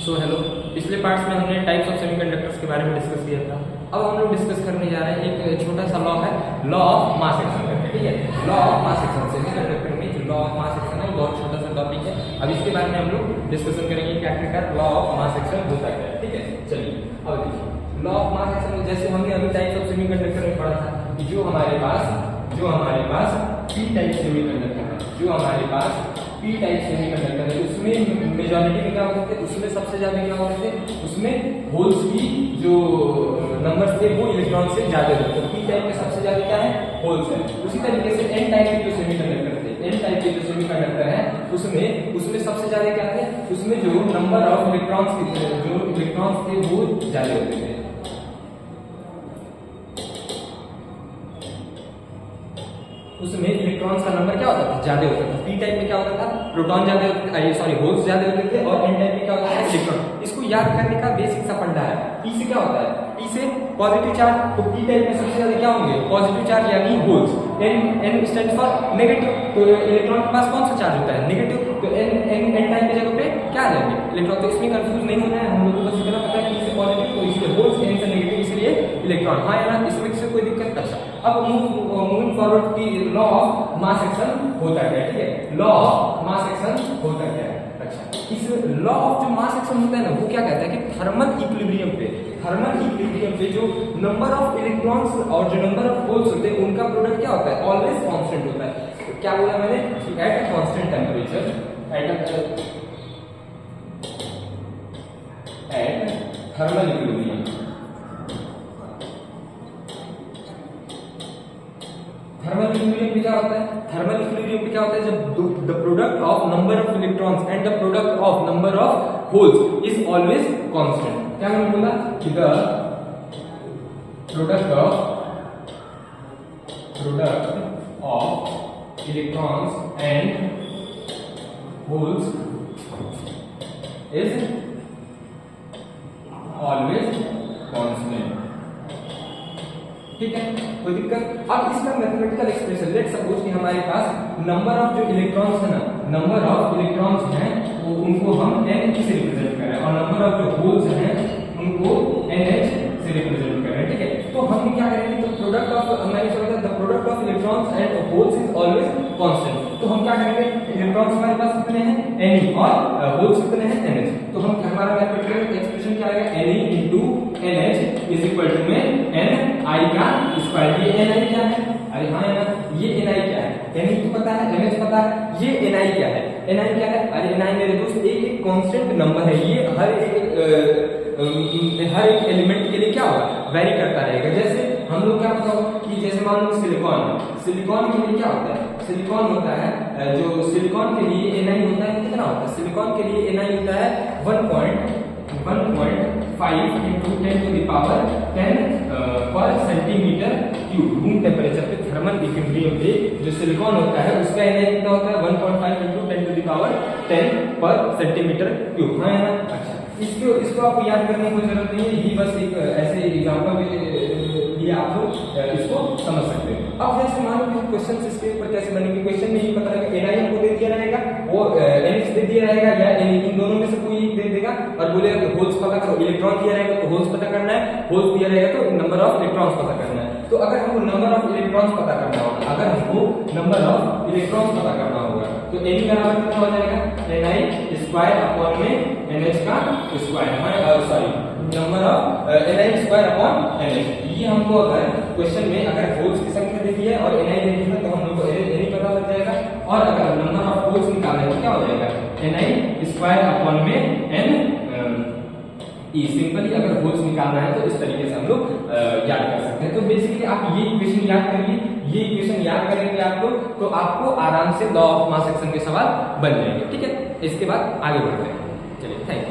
So hello, पिछले parts में हमने टाइप्स ऑफ सेमीकंडक्टर्स के बारे में डिस्कस किया था। अब हम लोग डिस्कस करने जा रहे हैं एक छोटा सा लॉ है, लॉ ऑफ मास एक्शन करके। ठीक है, law of mass action. Semiconductor में जो लॉ ऑफ मास एक्शन है बहुत छोटा सा टॉपिक है। अब इसके बारे में हम लोग डिस्कशन करेंगे कि आखिरकार लॉ ऑफ मास एक्शन होता है। ठीक है, चलिए अब देखिए लॉ ऑफ मास एक्शन। जैसे हमने अभी टाइप्स ऑफ सेमीकंडक्टर में पढ़ा था कि जो हमारे पास पी टाइप सेमीकंडक्टर है, जो हमारे पास पी टाइप सेमीकंडक्टर है, उसमें मेजॉरिटी में क्या होते थे, उसमें सबसे ज्यादा क्या होते थे, उसमें होल्स की जो नंबर्स थे वो इलेक्ट्रॉन से ज्यादा होते थे। पी टाइप में सबसे ज्यादा क्या है, होल्स है। उसी तरीके से एन टाइप के जो सेमीकंडक्टर थे, एन टाइप के जो सेमीकंडक्टर है उसमें सबसे ज्यादा क्या थे, उसमें जो नंबर ऑफ इलेक्ट्रॉन्स थे वो ज्यादा होते थे। उसमें इलेक्ट्रॉन्स का नंबर क्या होता था, ज्यादा होता था। पी टाइप में क्या होता था, प्रोटॉन ज्यादा होते थे, सॉरी होल्स ज्यादा होते थे। और एन टाइप में क्या होता है, इलेक्ट्रॉन। इसको याद करने का बेसिक सा फंडा है। पी से क्या होता है, पी से पॉजिटिव चार्ज, तो पी टाइप में सबसे ज्यादा क्या होंगे, पॉजिटिव चार्ज यानी holes. N stand for negative, तो इलेक्ट्रॉन के पास कौन सा चार्ज होता है, नेगेटिव। तो एन टाइप की जगह पे क्या आ जाएंगे, इलेक्ट्रॉन। तो इसमें कंफ्यूज नहीं होना है, हम लोगों को बस इतना पता है पी से पॉजिटिव तो इसलिए होल्स, एन से नेगेटिव इसलिए इलेक्ट्रॉन। हाँ या ना, इसमें से कोई दिक्कत। अच्छा, अब मूविंग फॉरवर्ड की लॉ ऑफ मास एक्शन होता है। ठीक है, लॉ ऑफ मास एक्शन होता है। अच्छा, इस लॉ ऑफ जो मास एक्शन होता है ना, वो क्या कहता है कि थर्मल इक्विलिब्रियम पे जो नंबर ऑफ इलेक्ट्रॉन्स और जो नंबर ऑफ होल्स होते हैं उनका प्रोडक्ट क्या होता है, ऑलवेज कांस्टेंट होता है। तो क्या बोला मैंने, at a constant temperature, at thermal equilibrium, thermal equilibrium पे क्या होता है, थर्मल इक्विलिब्रियम पे क्या होता है, जब the product of number of electrons and the product of number of holes is always constant. क्या मैंने बोला कि the product of electrons and holes is always constant. ठीक है, कोई दिक्कत। अब इसका मैथमेटिकल एक्सप्रेशन, लेट सपोज कि हमारे पास नंबर ऑफ जो इलेक्ट्रॉन्स है ना, नंबर ऑफ इलेक्ट्रॉन्स हैं वो उनको हम एन से रिप्रेजेंट कर रहे हैं, और नंबर ऑफ जो होल्स हैं उनको एनएच से रिप्रेजेंट कर रहे हैं। ठीक है, तो हम क्या करेंगे, तो प्रोडक्ट ऑफ, मैंने समझा the product of electrons and holes is always constant. तो हम क्या करेंगे, इलेक्ट्रॉन्स हमारे पास कितने हैं, एन, और होल्स कितने हैं, एनएच। तो हम हमारा मैथमेटिकल एक्सप्रेशन क्या आएगा, N into NH is equal to में एन आई का स्क्वायर। ये एन आई क्या है, अरे हाँ यार, ये एन आई क्या है, एन तो पता है, एनएच पता है, ये एन आई क्या है, एन आई क्या है, अरे एन आई मेरे दोस्त एक कांस्टेंट नंबर है। ये हर एक एलिमेंट के लिए क्या होगा, वेरी करता रहेगा। जैसे हम लोग क्या बताओ कि जैसे मान लो सिलिकॉन है, सिलिकॉन के लिए क्या होता है, सिलिकॉन होता है जो सिलिकॉन के लिए एन आई होता है कितना होता है, सिलिकॉन के लिए एन आई होता है 1.5 into 10 to the power 10 पर सेंटीमीटर क्यूब। रूम टेम्परेचर पे थर्मल इक्विलिब्रियम पे जो सिलिकॉन होता है उसका एनर्जी कितना होता है, 1.5 into 10 to the power 10 पर सेंटीमीटर क्यूब। हाँ ना, अच्छा, इसको आपको याद करने की जरूरत नहीं है, ये बस एक ऐसे एग्जांपल लिए आप लोग इसको समझ सकते हैं। अब जैसे मान लो क्वेश्चन इसके ऊपर कैसे बनेंगे, क्वेश्चन में ये पता रहेगा एन आई हमको दे दिया रहेगा, वो एनएच दे दिया रहेगा, या इन दोनों में से कोई एक दे देगा और बोलेगा कि होल्स पता करो। इलेक्ट्रॉन दिया रहेगा तो होल्स पता करना है, होल्स दिया रहेगा तो नंबर ऑफ इलेक्ट्रॉन्स पता करना है। तो अगर हमको नंबर ऑफ इलेक्ट्रॉन्स पता करना होगा, तो एन बराबर कितना हो जाएगा, एन आई स्क्वायर अपॉन में एनएच का square, sorry number of N I square upon NH. ये हमको अगर क्वेश्चन में अगर होल्स की संख्या दी है और एन आई दी है तो हम लोग को एन आई पता लग जाएगा। और अगर नंबर ऑफ होल्स निकालना है तो क्या हो जाएगा, एन आई स्क्वायर अपॉन में एन ई। सिंपली अगर होल्स निकालना है तो इस तरीके से हम लोग याद कर सकते हैं। तो बेसिकली आप ये इक्वेशन याद करिए, ये इक्वेशन याद करेंगे आप लोग तो आपको आराम से लॉ ऑफ मास एक्शन के सवाल बन जाएंगे। ठीक है, इसके बाद आगे बढ़ते हैं। चलिए, थैंक यू।